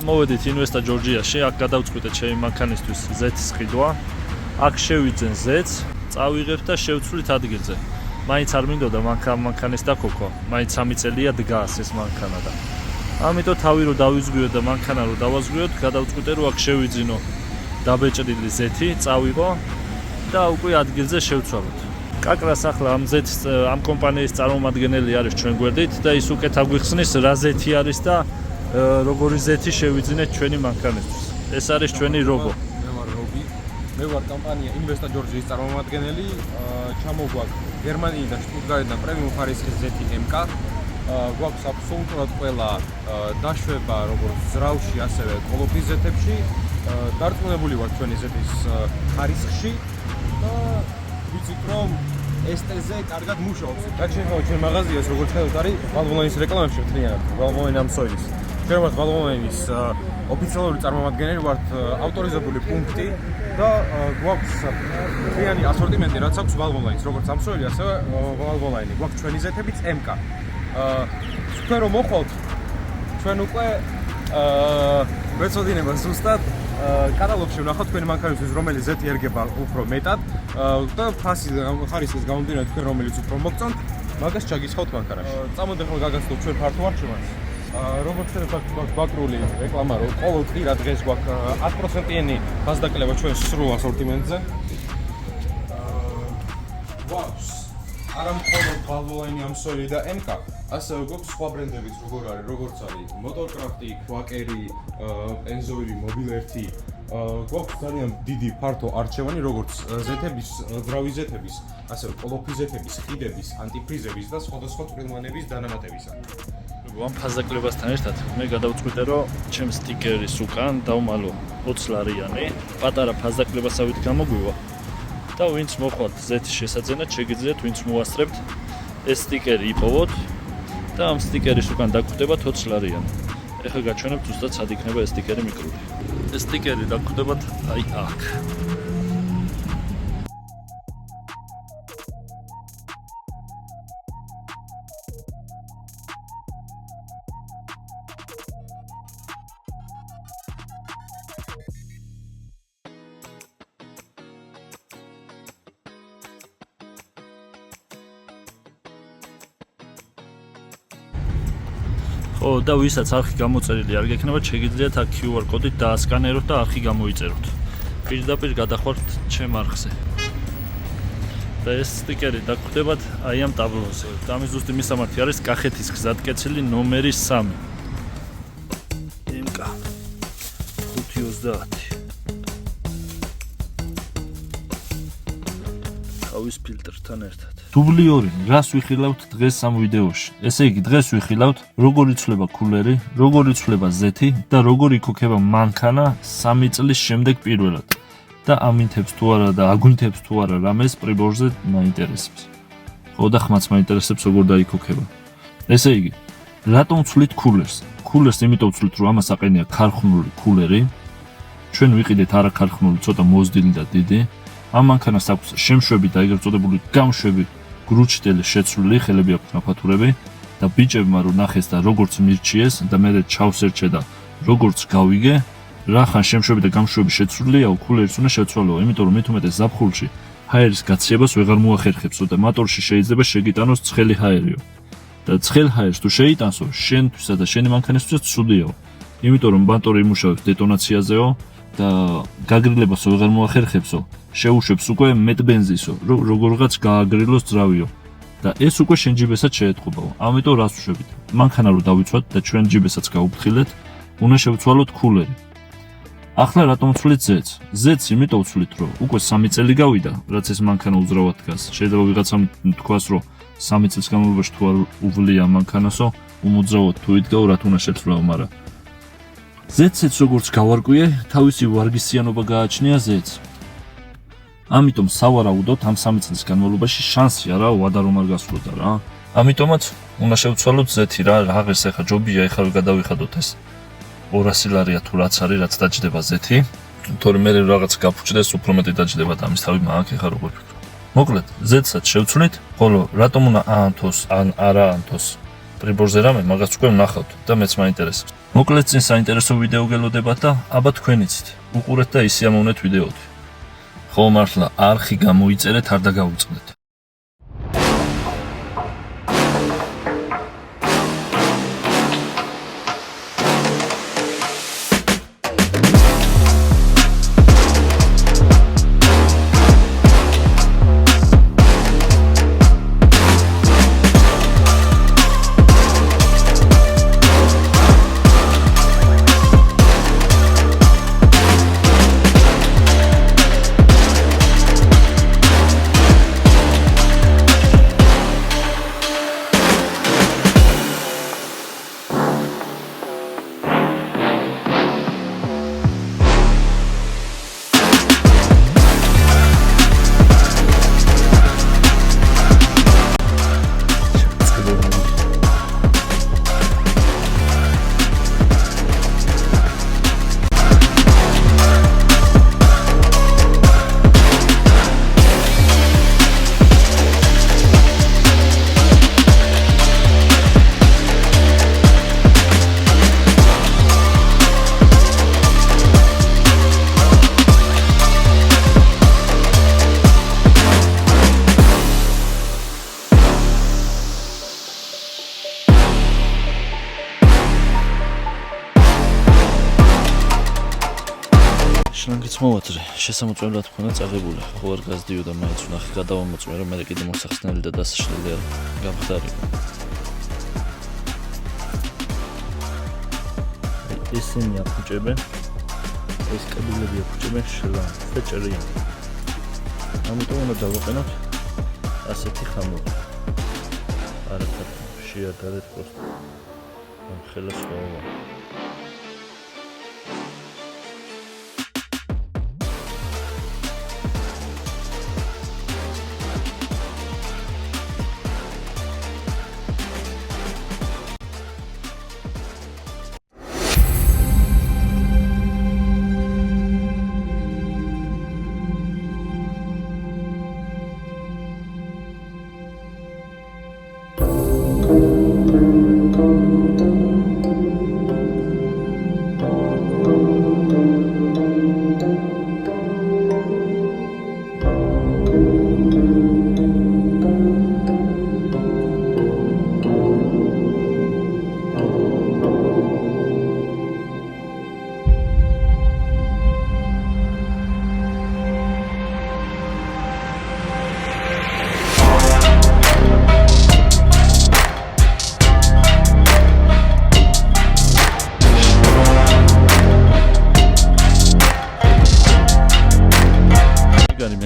მოვედით ინვესტა ჯორჯიაში, აქ გადავწყვიტეთ ჩემი მანქანისთვის Z-ის ყიდვა. აქ შევიძენ Z-ს, წავიღებთ და შევცვლით ადგილზე. მაინც არ მინდოდა მანქანის დაქოქვა, მაინც 3 წელია დგას ეს მანქანა და ამიტომ თავი რო დავიზღვიოთ და მანქანა რო დავაზღვიოთ, გადავწყვიტე რომ აქ შევიძინო დაბეჭდილი Z-ი, წავიღო და უკვე ადგილზე შევცვალოთ. კაკრას ახლა ამ Z-ს ამ კომპანიის წარმომადგენელი არის ჩვენ გვერდით და ის უკეთ აგვიხსნის რა Z-ი არის და როგორი Z-ი შევიძინეთ ჩვენი მანქანისთვის. ეს არის ჩვენი რობო. მე ვარ რობი. მე ვარ კომპანია ინვესტა ჯორჯიის წარმომადგენელი. ჩამოგვაქვს გერმანიიდან შტუტგარტიდან პრემიუმ ხარისხის Z-ი MK. გვაქვს აბსოლუტურად ყველა დაშვება როგორც ზრავში, ასევე კოლოფის Z-ებში. დარწმუნებული ვარ ჩვენი Z-ის ხარისხში და ვიცით რომ STZ კარგად მუშაობს. რაც შეეხება ჩვენ მაღაზიას, როგორც ხედავთ, არის ვალვოლაინის რეკლამებში მთლიანად. ვალვოლაინ ამ სოილის. ჩვენ ვართ ვალვოლაინის ოფიციალური წარმომადგენელი, ვართ ავტორიზებული პუნქტი და გვაქვს მთლიანი ასორტიმენტი, რაც აქვს ვალვოლაინს, როგორც ამ სოილი, ასევე ვალვოლაინი. გვაქვს ჩვენი Z-ებიც MK. თქვენ რომ მოხვალთ, ჩვენ უკვე მეწოდინება ზუსტად კატალოგში ვნახავთ თქვენი მანქანისთვის, რომელი Z-ი ერგება უფრო მეტად და ხარისხის გამომდინარე თქვენ რომელიც უფრო მოგწონთ, მაგას ჩაგისხავთ მანქანაში. წამოდეთ ხოლმე გაგაცნოთ ჩვენ ფართო არჩევანს. როგორც ხედავთ, გვაქვს ბაკრული რეკლამა, რომ ყოველ წირა დღეს გვაქვს 10%-იანი გაზდაკლება ჩვენ სრულ ასორტიმენტზე. გვაქვს არა მხოლოდ ვალვოლაინი ამ სოილი და MK, ასევე გვაქვს სხვა ბრენდებიც, როგორც არის მოტორკრაფტი, ქვაკერი, პენზოილი, მობილერთი. გვაქვს ძალიან დიდი ფართო არჩევანი, როგორც Z-ების, ძრავი Z-ების, ასევე კოლოფის Z-ების, ხიდების, ანტიფრიზების და სხვადასხვა წვრილმანების დანამატებისა. ამ ფაზაკლებასთან ერთად მე გადავწყვიტე რომ ჩემ სტიკერის უკან დავმალო 20 ლარიანი, პატარა ფაზაკლებასავით გამოგვივა. და ვინც მოხვალთ Z-ის შესაძენად, შეგიძლიათ ვინც მოასწრებთ ეს სტიკერი იპოვოთ და ამ სტიკერის უკან დაგხვდებათ 20 ლარიანი. ეხლა გაჩვენებთ ზუსტად სად იქნება ეს სტიკერი მიკრული. ეს სტიკერი დაგხვდებათ აი აქ. ხო და ვისაც არხი გამოწერილი არ გექნება, შეგიძლიათ აქ QR კოდით დაასკანეროთ და არხი გამოიწეროთ. პირდაპირ გადახვართ ჩემ არხზე. და ეს სტიკერი დაგხვდებათ აი ამ ტაბლოზე. და ამის ზუსტი მისამართი არის კახეთის გზატკეცილი ნომერი 3. MK 530. თავის ფილტრთან ერთად. დუბლიორი, რას ვიხილავთ დღეს ამ ვიდეოში? ესე იგი, დღეს ვიხილავთ როგორ იცვლება კულერი, როგორ იცვლება Z-ი და როგორ იქოქება მანქანა 3 წლის შემდეგ პირველად. და ამინთებს თუ არა და აგვინთებს თუ არა რამეს პრიბორზე მაინტერესებს. ხო და ხმაც მაინტერესებს როგორ დაიქოქება. ესე იგი, რატომ ვცვლით კულერს? კულერს იმიტომ ვცვლით, რომ ამას აყენია ქარხნული კულერი. ჩვენ ვიყიდეთ არა ქარხნული, ცოტა მოზრდილი და დიდი. ამ მანქანას აქვს შემშვები და ეგრეთ წოდებული გამშვები გრუჩდელი შეცვლილი, ხელები აქვს ნაფათურები და ბიჭებმა რო ნახეს და როგორც მირჩიეს და მე ჩავსერჩე და როგორც გავიგე, რახან შემშვები და გამშვები შეცვლილია, კულერის უნდა შევცვალო, იმიტომ რომ მით უმეტეს ზაფხულში ჰაერის გაციებას ვეღარ მოახერხებსო და მოტორში შეიძლება შეგიტანოს ცხელი ჰაერიო. და ცხელ ჰაერს თუ შეიტანსო, შენთვისა და შენი მანქანისთვისაც ცუდიაო. იმიტომ რომ მოტორი იმუშავებს დეტონაციაზეო და გაგრილებას ვეღარ მოახერხებსო, შეუშვებს უკვე მეტ ბენზინსო, როგორღაც გააგრილოს ძრავიო. და ეს უკვე შენ ჯიბესაც შეეთყობაო. ამიტომ რას ვშვებით? მანქანა რო დავიცვათ და ჩვენ ჯიბესაც გავუფრთხილეთ, უნდა შევცვალოთ კულერი. ახლა რატომ ვცვლით Z-ს? Z-ს იმიტომ ვცვლით, რომ უკვე 3 წელი გავიდა, რაც ეს მანქანა უძრავად დგას. შეიძლება ვიღაცამ თქვას, რომ 3 წლის განმავლობაში თუ არ უვლია მანქანასო, უმოძრავად თუ იდგაო, რა თუნა შეცვლაო, მაგრამ Z-ს როგორც გავარკვიე, თავისი ვარგისიანობა გააჩნია Z-ს. ამიტომ სავარაუდოდ ამ 3 წლის განმავლობაში შანსი არა ვადა რომ არ გასვლოდა რა. ამიტომაც უნდა შევცვალოთ Z-ი რა, რაღაც ახლა ჯობია ახლა გადავიხადოთ ეს 200 ლარია თუ რაც არის, რაც დაჯდება Z-ი. თორემ მე რაღაც გაფუჭდეს, უფრო მეტი დაჯდება და ამის თავი მაქვს ახლა როგორ ვფიქრობ. მოკლედ, Z-საც შევცვლით, ხოლო რატომ უნდა აანთოს ან არა აანთოს პრიბორზე რამე, მაგას უკვე ვნახავთ და მეც მაინტერესებს. მოკლედ წინ საინტერესო ვიდეო გელოდებათ და აბა თქვენიცით. უყურეთ და ისიამოვნეთ ვიდეოთი. ხო მართლა არხი გამოიწერეთ, არ დაგავიწყდეთ. შლანგიც მოვაწრე, შესამოწმებლად მქონა წაღებული, ხო არ გაზდიოდა, მაინც ვნახე გადავამოწმე, რომ მე კიდე მოსახსნელი და დასაშლელი არ გამხდარიყო. ესენი აფუჭებენ, ეს კაბელები აფუჭებენ შლანგს და ჭრიან. ამიტომ უნდა დავაყენოთ ასეთი ხამური. არაფერ შეადარეთ просто. ამ ხელას ხოვა.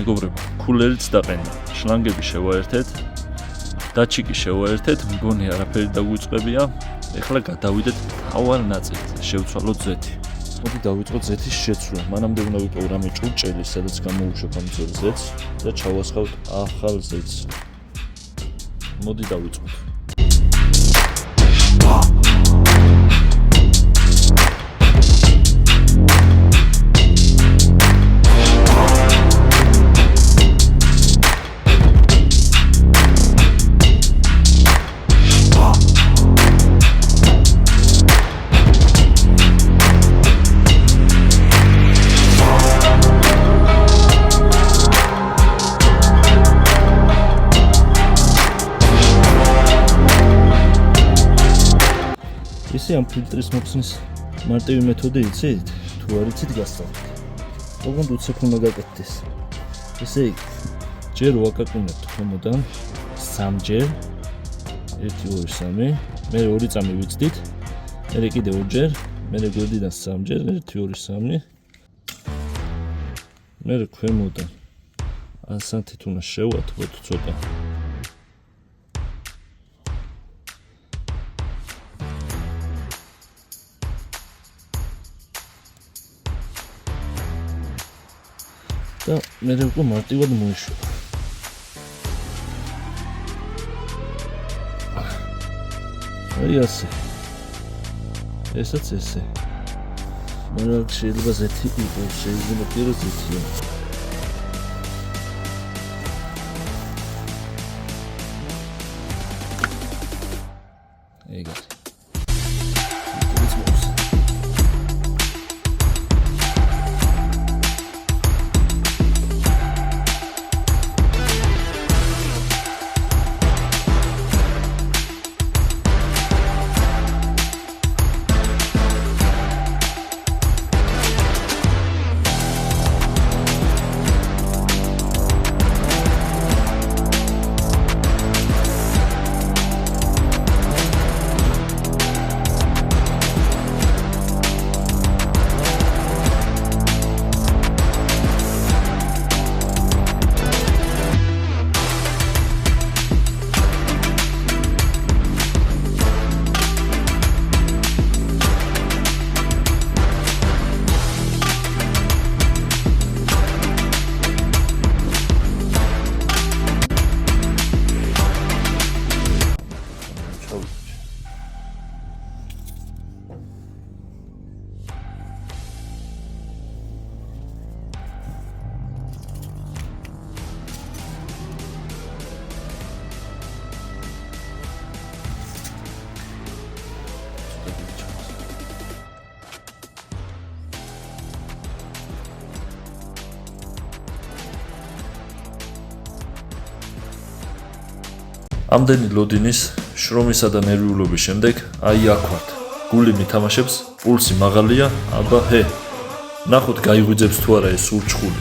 მეგობრებო, კულერიც დაყენდა, შლანგები შევაერთეთ, დაჩიკი შევაერთეთ, მგონი არაფერი დაგვიწყებია. ეხლა გადავიდეთ თავარ ნაწილზე, შევცვალოთ ზეთი. მოდი დავიწყოთ ზეთის შეცვლა. მანამდე უნდა ვიყო რამე ჭურჭელი, სადაც გამოუშვებ ამ ძველ ზეთს და ჩავასხავთ ახალ ზეთს. მოდი დავიწყოთ. ისე ამ ფილტრის მოხსნის მარტივი მეთოდი იცით? თუ არ იცით გასწავლეთ. ოღონდ უცებ უნდა გაკეთდეს. ესე იგი, ჯერ ვაკაკუნებთ ქვემოდან 3ჯერ 1 2 3, მე 2 წამი ვიწდით, მე კიდე 2ჯერ, მე გვერდიდან 3ჯერ 1 2 3, მე ქვემოდან ასათით უნდა შევათბოთ ცოტა. და მე უკვე მარტივად მოიშვება. აი ასე. ესაც ესე. მაგრამ შეიძლება ზეთი იყოს, შეიძლება კიდე ზეთია. ეგეთი. ამდენი ლოდინის, შრომისა და ნერვიულობის შემდეგ აი აქ ვართ. გული მითამაშებს, პულსი მაღალია, აბა ჰე. ნახოთ გაიღვიძებს თუ არა ეს სულჩხული.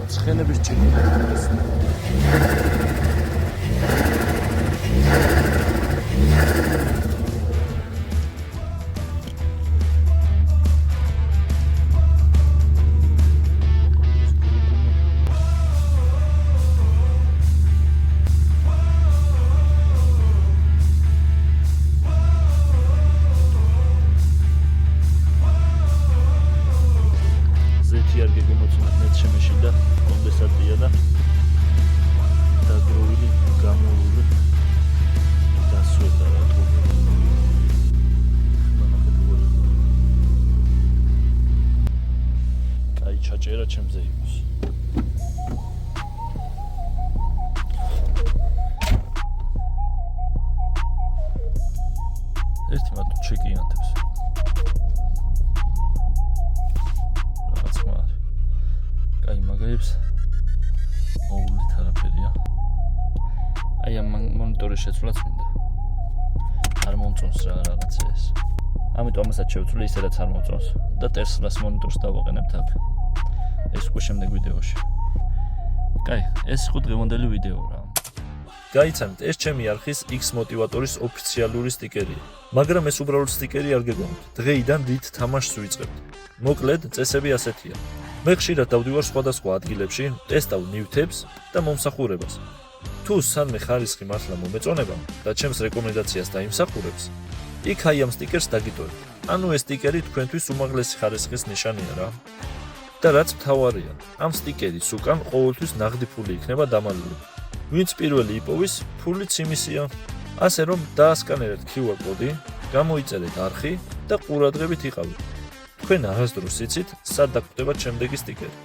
ცხენების ჭირი ზეთი არ გეგმოწმოთ მეც შემეშინდა კონდენსატია და დაგროვილი გამოული დასვედა რა თქო. კაი ჩაჭერა ჩემზე იყოს. ერთი მარტო ჩეკიანთებს. აი მაგაებს მოულით არაფერია. აი ამ მონიტორის შეცვლაც მინდა. არ მომწონს რა რაღაცა ეს. ამიტომ ამასაც შევცვლი ისედაც არ მომწონს და Tesla-ს მონიტორს დავაყენებთ აქ. ეს უკვე შემდეგ ვიდეოში. კაი, ეს იყო დღევანდელი ვიდეო რა. გაიცანით, ეს ჩემი არხის X მოტივატორის ოფიციალური სტიკერია. მაგრამ ეს უბრალოდ სტიკერი არ გეგონოთ. დღეიდან რით თამაშს ვიწყებთ. მოკლედ, წესები ასეთია. მე ხშირად დავდივარ სხვადასხვა ადგილებში, ტესტავ ნივთებს და მომსახურებას. თუ სანმე ხარისხი მართლა მომეწონება და ჩემს რეკომენდაციას დაიმსახურებს, იქ აი ამ სტიკერს დაგიტოვებთ. ანუ ეს სტიკერი თქვენთვის უმაღლესი ხარისხის ნიშანია რა. და რაც მთავარია, ამ სტიკერის უკან ყოველთვის ნაღდი ფული იქნება დამალული. ვინც პირველი იპოვის, ფულიც იმისია. ასე რომ დაასკანერეთ QR კოდი, გამოიწერეთ არხი და ყურადღებით იყავით. თქვენ არასდროს იცით, სად დაგვხვდება შემდეგი სტიკერი.